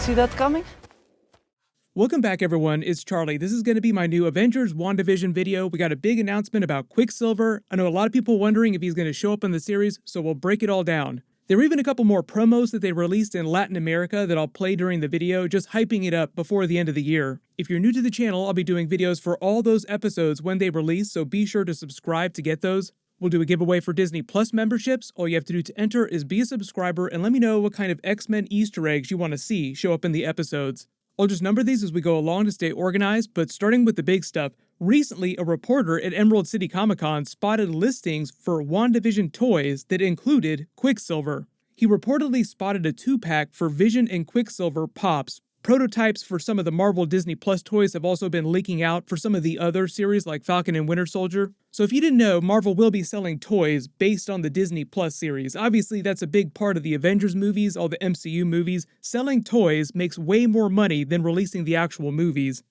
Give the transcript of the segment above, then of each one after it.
see that coming? Welcome back, everyone. It's Charlie. This is going to be my new Avengers Wandavision video. We got a big announcement about Quicksilver. I know a lot of people wondering if he's going to show up in the series, so we'll break it all down. There were even a couple more promos that they released in Latin America that I'll play during the video, just hyping it up before the end of the year. If you're new to the channel, I'll be doing videos for all those episodes when they release, so be sure to subscribe to get those. We'll do a giveaway for Disney Plus memberships. All you have to do to enter is be a subscriber and let me know what kind of X-Men Easter eggs you want to see show up in the episodes. I'll just number these as we go along to stay organized, but starting with the big stuff, recently a reporter at Emerald City Comic Con spotted listings for Wandavision toys that included Quicksilver. He reportedly spotted a 2-pack for Vision and Quicksilver Pops. Prototypes for some of the Marvel Disney Plus toys have also been leaking out for some of the other series like Falcon and Winter Soldier. So if you didn't know, Marvel will be selling toys based on the Disney Plus series. Obviously, that's a big part of the Avengers movies, all the MCU movies. Selling toys makes way more money than releasing the actual movies.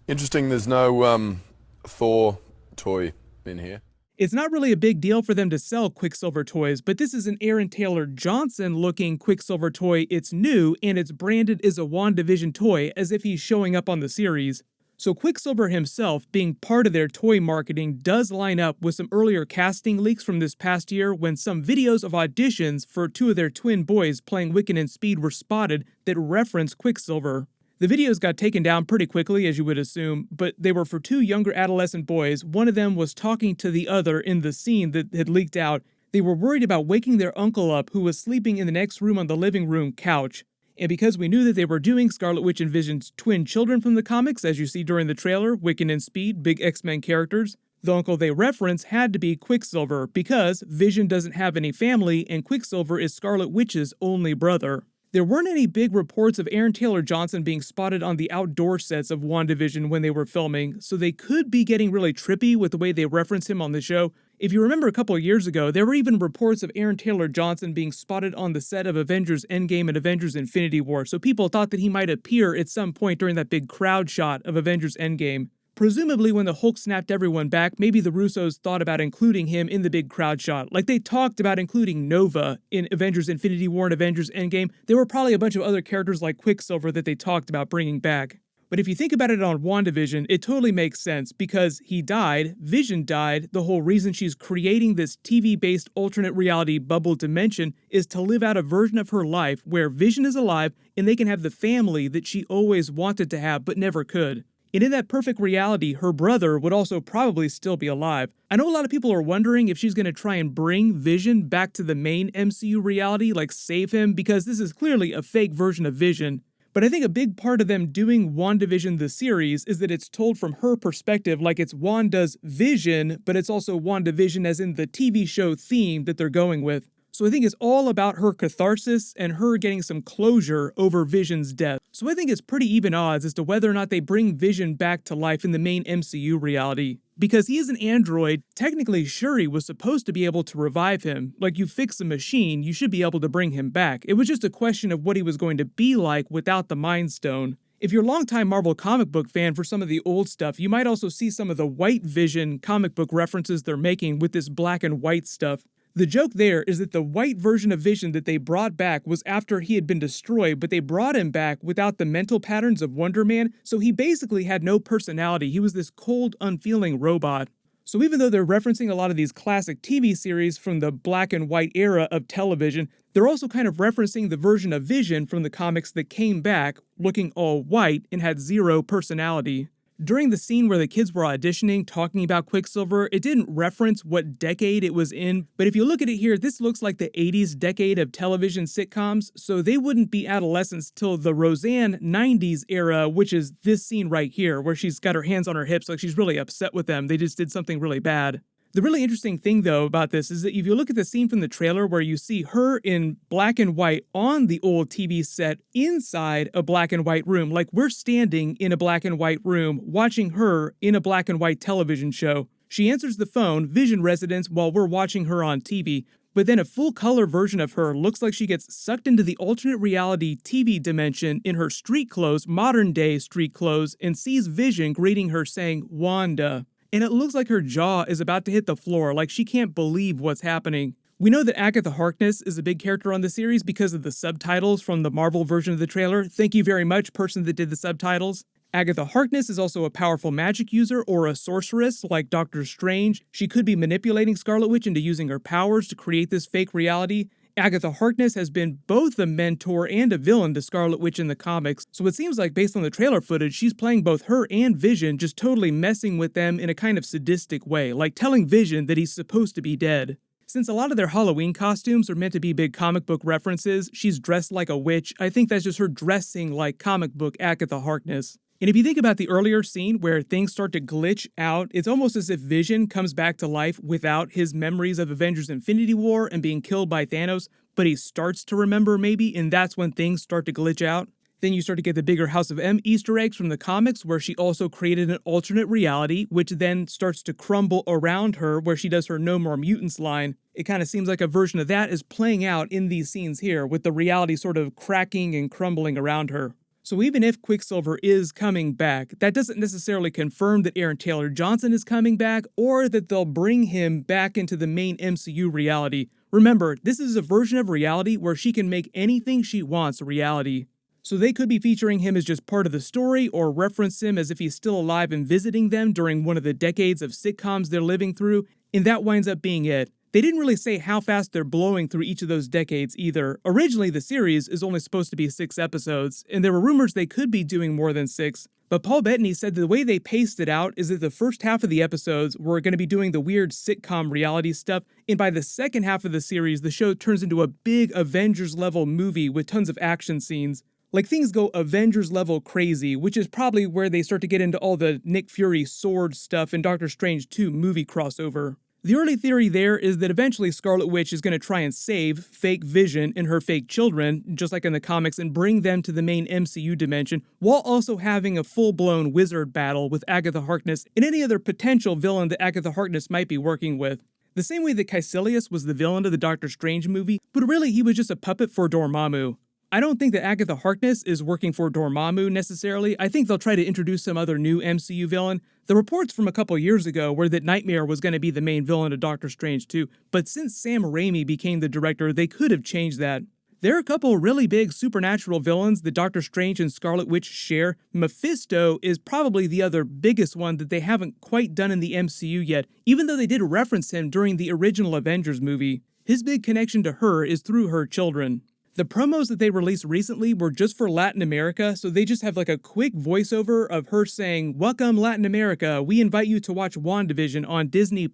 Interesting there's no Thor toy in here. It's not really a big deal for them to sell Quicksilver toys, but this is an Aaron Taylor Johnson looking Quicksilver toy. It's new, and it's branded as a WandaVision toy, as if he's showing up on the series. So Quicksilver himself, being part of their toy marketing, does line up with some earlier casting leaks from this past year when some videos of auditions for two of their twin boys playing Wiccan and Speed were spotted that reference Quicksilver. The videos got taken down pretty quickly, as you would assume, but they were for two younger adolescent boys. One of them was talking to the other in the scene that had leaked out. They were worried about waking their uncle up, who was sleeping in the next room on the living room couch. And because we knew that they were doing Scarlet Witch and Vision's twin children from the comics, as you see during the trailer, Wiccan and Speed, big X-Men characters, the uncle they reference had to be Quicksilver, because Vision doesn't have any family and Quicksilver is Scarlet Witch's only brother. There weren't any big reports of Aaron Taylor Johnson being spotted on the outdoor sets of WandaVision when they were filming, so they could be getting really trippy with the way they reference him on the show. If you remember a couple of years ago, there were even reports of Aaron Taylor Johnson being spotted on the set of Avengers Endgame and Avengers Infinity War, so people thought that he might appear at some point during that big crowd shot of Avengers Endgame. Presumably when the Hulk snapped everyone back, maybe the Russos thought about including him in the big crowd shot. Like they talked about including Nova in Avengers Infinity War and Avengers Endgame. There were probably a bunch of other characters like Quicksilver that they talked about bringing back. But if you think about it on WandaVision, it totally makes sense because he died, Vision died, the whole reason she's creating this TV-based alternate reality bubble dimension is to live out a version of her life where Vision is alive and they can have the family that she always wanted to have but never could. And in that perfect reality, her brother would also probably still be alive. I know a lot of people are wondering if she's going to try and bring Vision back to the main MCU reality, like save him, because this is clearly a fake version of Vision. But I think a big part of them doing WandaVision the series is that it's told from her perspective, like it's Wanda's vision, but it's also WandaVision as in the TV show theme that they're going with. So I think it's all about her catharsis and her getting some closure over Vision's death. So I think it's pretty even odds as to whether or not they bring Vision back to life in the main MCU reality. Because he is an android, technically Shuri was supposed to be able to revive him. Like you fix a machine, you should be able to bring him back. It was just a question of what he was going to be like without the Mind Stone. If you're a longtime Marvel comic book fan for some of the old stuff, you might also see some of the White Vision comic book references they're making with this black and white stuff. The joke there is that the white version of Vision that they brought back was after he had been destroyed, but they brought him back without the mental patterns of Wonder Man, so he basically had no personality. He was this cold, unfeeling robot. So even though they're referencing a lot of these classic TV series from the black and white era of television, they're also kind of referencing the version of Vision from the comics that came back looking all white and had zero personality. During the scene where the kids were auditioning, talking about Quicksilver, it didn't reference what decade it was in, but if you look at it here, this looks like the 80s decade of television sitcoms, so they wouldn't be adolescents till the Roseanne 90s era, which is this scene right here, where she's got her hands on her hips like she's really upset with them. They just did something really bad. The really interesting thing, though, about this is that if you look at the scene from the trailer where you see her in black and white on the old TV set inside a black and white room, like we're standing in a black and white room watching her in a black and white television show. She answers the phone, Vision residence, while we're watching her on TV. But then a full color version of her looks like she gets sucked into the alternate reality TV dimension in her street clothes, modern day street clothes, and sees Vision greeting her saying, "Wanda." And it looks like her jaw is about to hit the floor, like she can't believe what's happening. We know that Agatha Harkness is a big character on the series because of the subtitles from the Marvel version of the trailer. Thank you very much, person that did the subtitles. Agatha Harkness is also a powerful magic user or a sorceress like Doctor Strange. She could be manipulating Scarlet Witch into using her powers to create this fake reality. Agatha Harkness has been both a mentor and a villain to Scarlet Witch in the comics, so it seems like based on the trailer footage, she's playing both her and Vision, just totally messing with them in a kind of sadistic way, like telling Vision that he's supposed to be dead. Since a lot of their Halloween costumes are meant to be big comic book references, she's dressed like a witch. I think that's just her dressing like comic book Agatha Harkness. And if you think about the earlier scene where things start to glitch out, it's almost as if Vision comes back to life without his memories of Avengers Infinity War and being killed by Thanos, but he starts to remember maybe, and that's when things start to glitch out. Then you start to get the bigger House of M Easter eggs from the comics where she also created an alternate reality, which then starts to crumble around her where she does her No More Mutants line. It kind of seems like a version of that is playing out in these scenes here, with the reality sort of cracking and crumbling around her. So even if Quicksilver is coming back, that doesn't necessarily confirm that Aaron Taylor Johnson is coming back or that they'll bring him back into the main MCU reality. Remember, this is a version of reality where she can make anything she wants a reality. So they could be featuring him as just part of the story or reference him as if he's still alive and visiting them during one of the decades of sitcoms they're living through, and that winds up being it. They didn't really say how fast they're blowing through each of those decades either. Originally, the series is only supposed to be 6 episodes, and there were rumors they could be doing more than 6. But Paul Bettany said that the way they paced it out is that the first half of the episodes were going to be doing the weird sitcom reality stuff, and by the second half of the series, the show turns into a big Avengers-level movie with tons of action scenes. Like, things go Avengers-level crazy, which is probably where they start to get into all the Nick Fury sword stuff and Doctor Strange 2 movie crossover. The early theory there is that eventually Scarlet Witch is going to try and save fake Vision and her fake children, just like in the comics, and bring them to the main MCU dimension, while also having a full-blown wizard battle with Agatha Harkness and any other potential villain that Agatha Harkness might be working with. The same way that Caecilius was the villain of the Doctor Strange movie, but really he was just a puppet for Dormammu. I don't think that Agatha Harkness is working for Dormammu necessarily. I think they'll try to introduce some other new MCU villain. The reports from a couple years ago were that Nightmare was going to be the main villain of Doctor Strange 2, but since Sam Raimi became the director, they could have changed that. There are a couple really big supernatural villains that Doctor Strange and Scarlet Witch share. Mephisto is probably the other biggest one that they haven't quite done in the MCU yet, even though they did reference him during the original Avengers movie. His big connection to her is through her children. The promos that they released recently were just for Latin America, so they just have like a quick voiceover of her saying, "Welcome Latin America, we invite you to watch Wandavision on Disney+."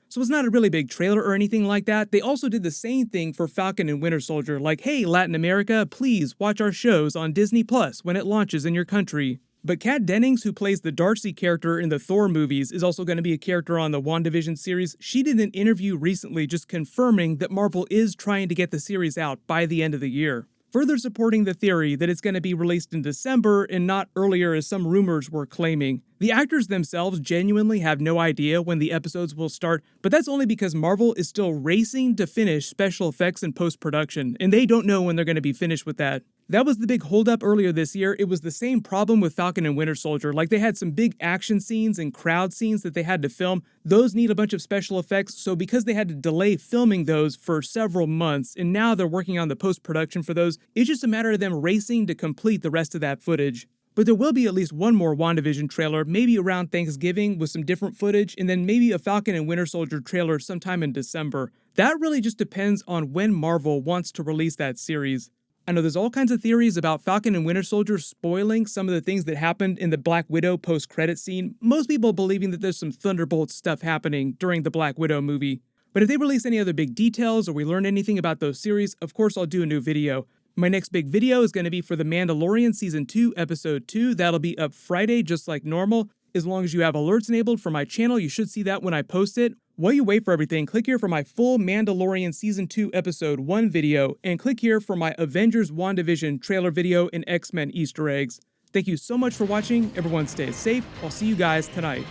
So it's not a really big trailer or anything like that. They also did the same thing for Falcon and Winter Soldier, like, "Hey Latin America, please watch our shows on Disney+ when it launches in your country." But Kat Dennings, who plays the Darcy character in the Thor movies, is also going to be a character on the Wandavision series. She did an interview recently just confirming that Marvel is trying to get the series out by the end of the year, further supporting the theory that it's going to be released in December and not earlier as some rumors were claiming. The actors themselves genuinely have no idea when the episodes will start, but that's only because Marvel is still racing to finish special effects and post-production, and they don't know when they're going to be finished with that. That was the big holdup earlier this year. It was the same problem with Falcon and Winter Soldier. Like, they had some big action scenes and crowd scenes that they had to film. Those need a bunch of special effects, so because they had to delay filming those for several months, and now they're working on the post-production for those, it's just a matter of them racing to complete the rest of that footage. But there will be at least one more WandaVision trailer, maybe around Thanksgiving with some different footage, and then maybe a Falcon and Winter Soldier trailer sometime in December. That really just depends on when Marvel wants to release that series. I know there's all kinds of theories about Falcon and Winter Soldier spoiling some of the things that happened in the Black Widow post-credit scene, most people believing that there's some Thunderbolt stuff happening during the Black Widow movie. But if they release any other big details or we learn anything about those series, of course I'll do a new video. My next big video is going to be for The Mandalorian Season 2, Episode 2. That'll be up Friday just like normal. As long as you have alerts enabled for my channel, you should see that when I post it. While you wait for everything, click here for my full Mandalorian Season 2 Episode 1 video, and click here for my Avengers WandaVision trailer video and X-Men Easter eggs. Thank you so much for watching. Everyone stay safe. I'll see you guys tonight.